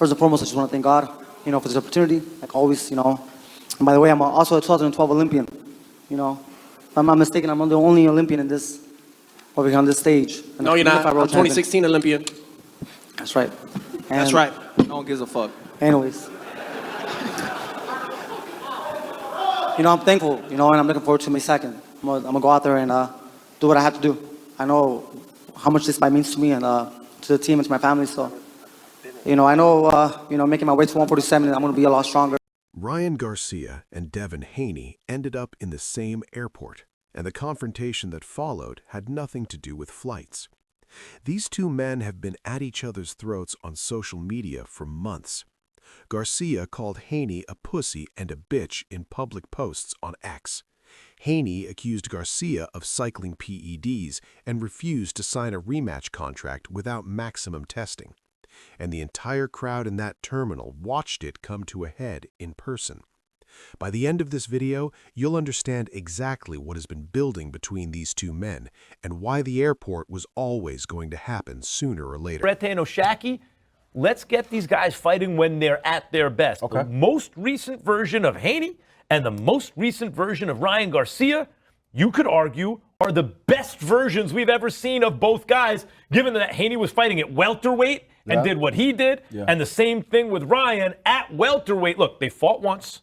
first and foremost, I just want to thank God, for this opportunity, like always, And by the way, I'm also a 2012 Olympian, If I'm not mistaken, I'm the only Olympian over here on this stage. No, you're not. I'm 2016 Olympian. That's right. That's right. No one gives a fuck. Anyways. I'm thankful, and I'm looking forward to May 2nd. I'm gonna go out there and do what I have to do. I know how much this fight means to me and to the team and to my family, so, I know, making my way to 147, I'm gonna be a lot stronger. Ryan Garcia and Devin Haney ended up in the same airport, and the confrontation that followed had nothing to do with flights. These two men have been at each other's throats on social media for months. Garcia called Haney a pussy and a bitch in public posts on X. Haney accused Garcia of cycling PEDs and refused to sign a rematch contract without maximum testing. And the entire crowd in that terminal watched it come to a head in person. By the end of this video, you'll understand exactly what has been building between these two men and why the airport was always going to happen sooner or later. Brett and Oshaki, let's get these guys fighting when they're at their best. Okay. The most recent version of Haney and the most recent version of Ryan Garcia, you could argue, are the best versions we've ever seen of both guys, given that Haney was fighting at welterweight and did what he did, and the same thing with Ryan at welterweight. Look, they fought once.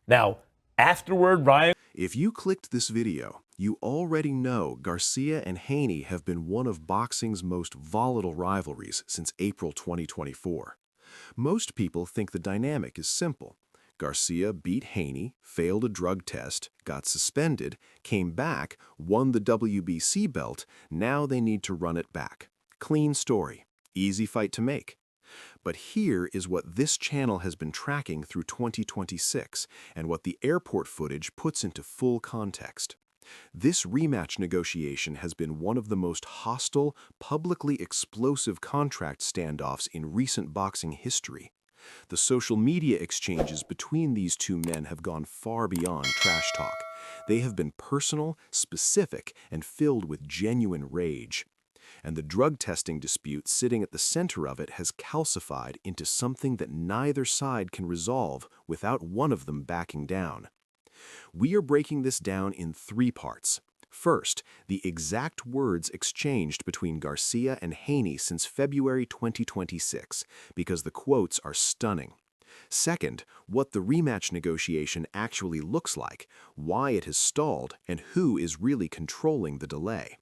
Now, afterward, Ryan... If you clicked this video, you already know Garcia and Haney have been one of boxing's most volatile rivalries since April 2024. Most people think the dynamic is simple. Garcia beat Haney, failed a drug test, got suspended, came back, won the WBC belt, now they need to run it back. Clean story. Easy fight to make. But here is what this channel has been tracking through 2026 and what the airport footage puts into full context. This rematch negotiation has been one of the most hostile, publicly explosive contract standoffs in recent boxing history. The social media exchanges between these two men have gone far beyond trash talk. They have been personal, specific, and filled with genuine rage. And the drug testing dispute sitting at the center of it has calcified into something that neither side can resolve without one of them backing down. We are breaking this down in 3 parts. First, the exact words exchanged between Garcia and Haney since February 2026, because the quotes are stunning. Second, what the rematch negotiation actually looks like, why it has stalled, and who is really controlling the delay.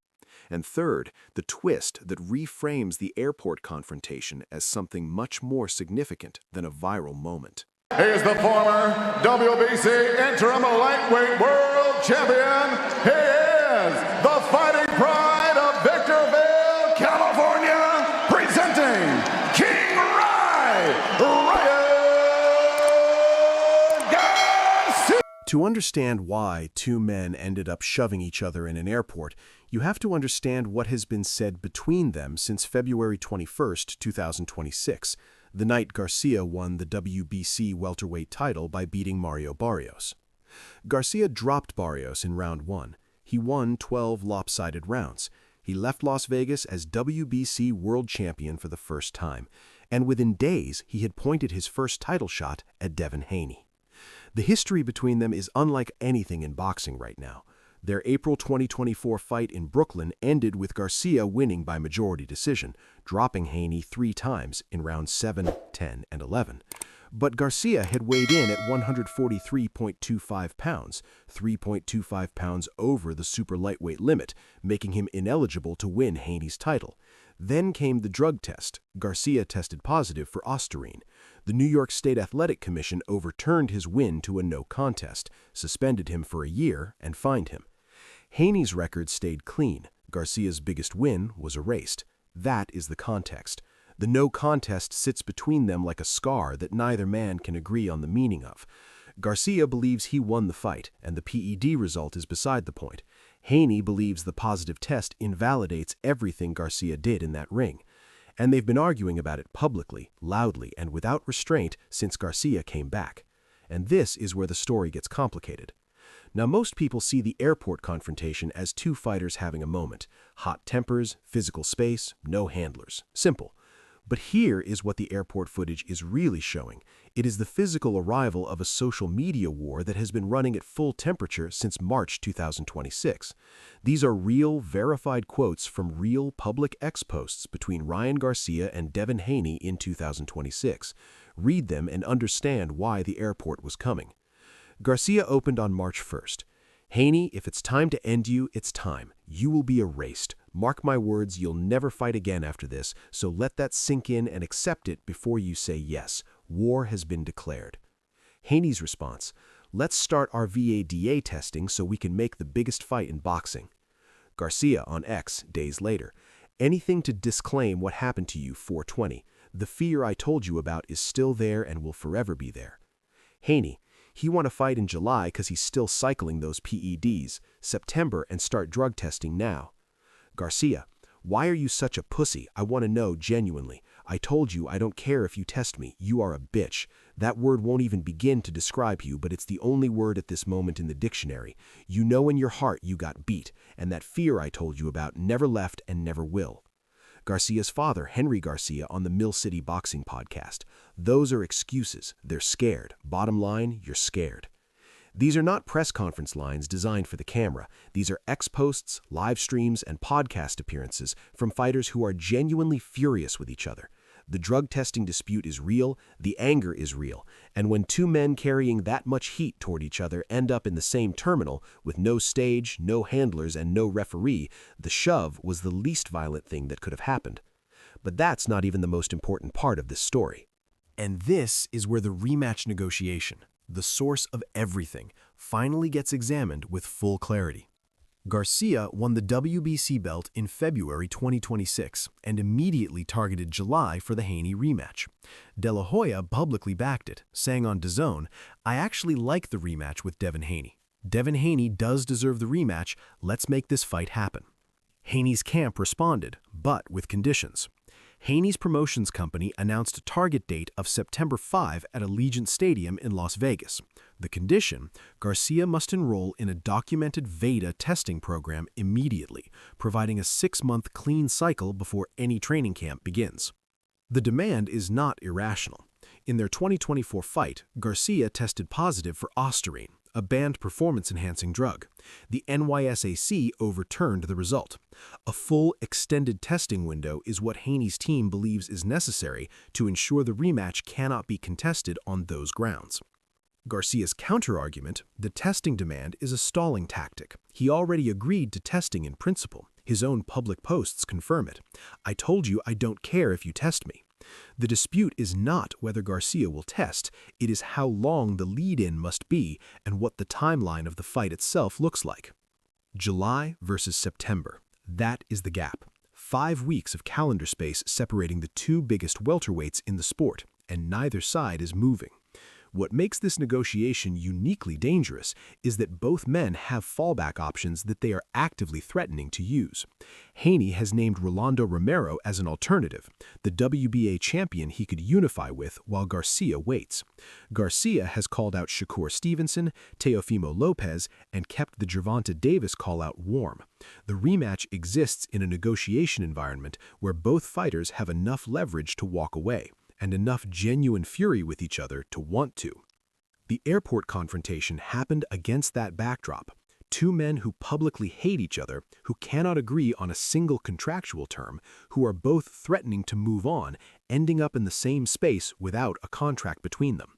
And third, the twist that reframes the airport confrontation as something much more significant than a viral moment. He is the former WBC interim lightweight world champion. He is the fighting pride of Victorville, California, presenting King Ryan Garcia. To understand why two men ended up shoving each other in an airport, you have to understand what has been said between them since February 21st, 2026, the night Garcia won the WBC welterweight title by beating Mario Barrios. Garcia dropped Barrios in round 1. He won 12 lopsided rounds. He left Las Vegas as WBC world champion for the first time, and within days he had pointed his first title shot at Devin Haney. The history between them is unlike anything in boxing right now. Their April 2024 fight in Brooklyn ended with Garcia winning by majority decision, dropping Haney 3 times in rounds 7, 10, and 11. But Garcia had weighed in at 143.25 pounds, 3.25 pounds over the super lightweight limit, making him ineligible to win Haney's title. Then came the drug test. Garcia tested positive for Ostarine. The New York State Athletic Commission overturned his win to a no contest, suspended him for a year, and fined him. Haney's record stayed clean. Garcia's biggest win was erased. That is the context. The no contest sits between them like a scar that neither man can agree on the meaning of. Garcia believes he won the fight, and the PED result is beside the point. Haney believes the positive test invalidates everything Garcia did in that ring. And they've been arguing about it publicly, loudly, and without restraint since Garcia came back. And this is where the story gets complicated. Now, most people see the airport confrontation as two fighters having a moment. Hot tempers, physical space, no handlers. Simple. But here is what the airport footage is really showing. It is the physical arrival of a social media war that has been running at full temperature since March 2026. These are real, verified quotes from real public X posts between Ryan Garcia and Devin Haney in 2026. Read them and understand why the airport was coming. Garcia opened on March 1st. Haney, if it's time to end you, it's time. You will be erased. Mark my words, you'll never fight again after this, so let that sink in and accept it before you say yes. War has been declared. Haney's response, let's start our VADA testing so we can make the biggest fight in boxing. Garcia on X, days later, anything to disclaim what happened to you 420. The fear I told you about is still there and will forever be there. Haney, he want to fight in July because he's still cycling those PEDs, September, and start drug testing now. Garcia, why are you such a pussy? I want to know genuinely. I told you I don't care if you test me. You are a bitch. That word won't even begin to describe you, but it's the only word at this moment in the dictionary. You know in your heart you got beat, and that fear I told you about never left and never will. Garcia's father, Henry Garcia, on the Mill City Boxing podcast. Those are excuses. They're scared. Bottom line, you're scared. These are not press conference lines designed for the camera. These are X posts, live streams, and podcast appearances from fighters who are genuinely furious with each other. The drug testing dispute is real, the anger is real, and when two men carrying that much heat toward each other end up in the same terminal with no stage, no handlers, and no referee, the shove was the least violent thing that could have happened. But that's not even the most important part of this story. And this is where the rematch negotiation, the source of everything, finally gets examined with full clarity. Garcia won the WBC belt in February 2026 and immediately targeted July for the Haney rematch. De La Hoya publicly backed it, saying on DAZN, I actually like the rematch with Devin Haney. Devin Haney does deserve the rematch, let's make this fight happen. Haney's camp responded, but with conditions. Haney's promotions company announced a target date of September 5 at Allegiant Stadium in Las Vegas. The condition, Garcia must enroll in a documented VADA testing program immediately, providing a 6-month clean cycle before any training camp begins. The demand is not irrational. In their 2024 fight, Garcia tested positive for Ostarine, a banned performance-enhancing drug. The NYSAC overturned the result. A full, extended testing window is what Haney's team believes is necessary to ensure the rematch cannot be contested on those grounds. Garcia's counter-argument, the testing demand is a stalling tactic. He already agreed to testing in principle. His own public posts confirm it. I told you I don't care if you test me. The dispute is not whether Garcia will test, it is how long the lead-in must be and what the timeline of the fight itself looks like. July versus September. That is the gap. 5 weeks of calendar space separating the two biggest welterweights in the sport, and neither side is moving. What makes this negotiation uniquely dangerous is that both men have fallback options that they are actively threatening to use. Haney has named Rolando Romero as an alternative, the WBA champion he could unify with while Garcia waits. Garcia has called out Shakur Stevenson, Teofimo Lopez, and kept the Gervonta Davis call-out warm. The rematch exists in a negotiation environment where both fighters have enough leverage to walk away, and enough genuine fury with each other to want to. The airport confrontation happened against that backdrop. Two men who publicly hate each other, who cannot agree on a single contractual term, who are both threatening to move on, ending up in the same space without a contract between them.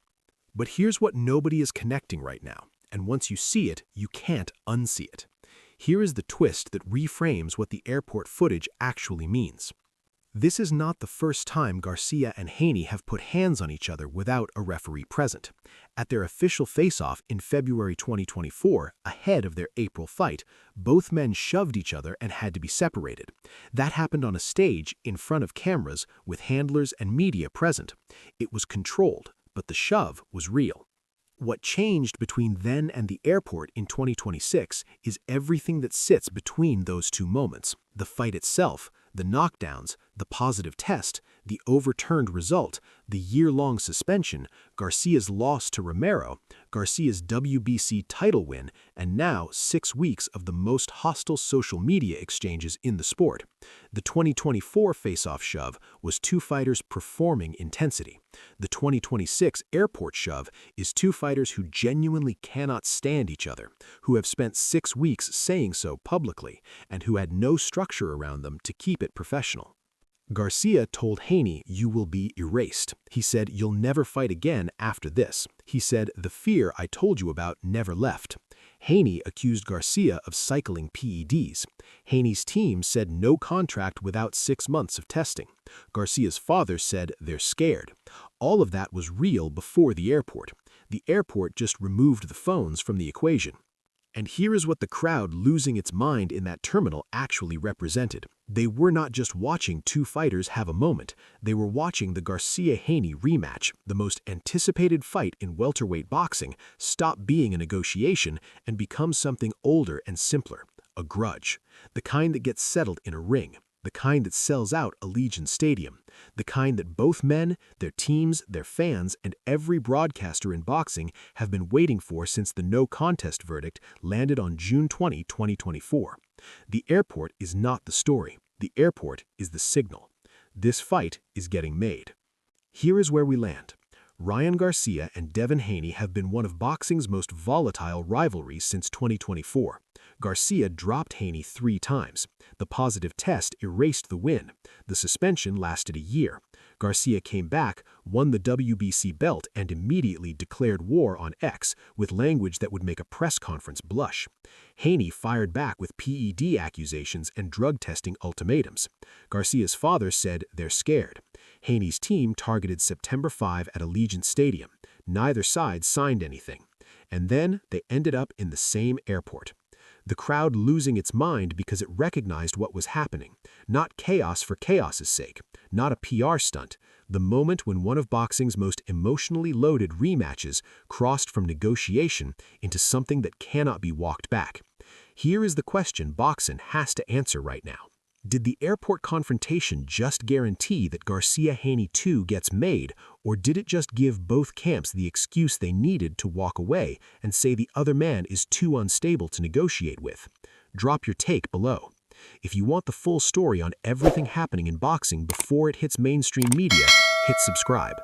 But here's what nobody is connecting right now, and once you see it, you can't unsee it. Here is the twist that reframes what the airport footage actually means. This is not the first time Garcia and Haney have put hands on each other without a referee present. At their official face-off in February 2024, ahead of their April fight, both men shoved each other and had to be separated. That happened on a stage in front of cameras with handlers and media present. It was controlled, but the shove was real. What changed between then and the airport in 2026 is everything that sits between those two moments. The fight itself, the knockdowns, the positive test, the overturned result, the year-long suspension, Garcia's loss to Romero, Garcia's WBC title win, and now 6 weeks of the most hostile social media exchanges in the sport. The 2024 face-off shove was two fighters performing intensity. The 2026 airport shove is two fighters who genuinely cannot stand each other, who have spent 6 weeks saying so publicly, and who had no structure around them to keep it professional. Garcia told Haney, "You will be erased." He said, "You'll never fight again after this." He said, "The fear I told you about never left." Haney accused Garcia of cycling PEDs. Haney's team said no contract without 6 months of testing. Garcia's father said they're scared. All of that was real before the airport. The airport just removed the phones from the equation. And here is what the crowd losing its mind in that terminal actually represented. They were not just watching two fighters have a moment. They were watching the Garcia-Haney rematch, the most anticipated fight in welterweight boxing, stop being a negotiation and become something older and simpler, a grudge. The kind that gets settled in a ring. The kind that sells out Allegiant Stadium. The kind that both men, their teams, their fans, and every broadcaster in boxing have been waiting for since the no contest verdict landed on June 20, 2024. The airport is not the story. The airport is the signal. This fight is getting made. Here is where we land. Ryan Garcia and Devin Haney have been one of boxing's most volatile rivalries since 2024. Garcia dropped Haney 3 times. The positive test erased the win. The suspension lasted a year. Garcia came back, won the WBC belt, and immediately declared war on X with language that would make a press conference blush. Haney fired back with PED accusations and drug testing ultimatums. Garcia's father said they're scared. Haney's team targeted September 5 at Allegiant Stadium. Neither side signed anything. And then they ended up in the same airport. The crowd losing its mind because it recognized what was happening. Not chaos for chaos's sake. Not a PR stunt. The moment when one of boxing's most emotionally loaded rematches crossed from negotiation into something that cannot be walked back. Here is the question boxing has to answer right now. Did the airport confrontation just guarantee that Garcia-Haney 2 gets made, or did it just give both camps the excuse they needed to walk away and say the other man is too unstable to negotiate with? Drop your take below. If you want the full story on everything happening in boxing before it hits mainstream media, hit subscribe.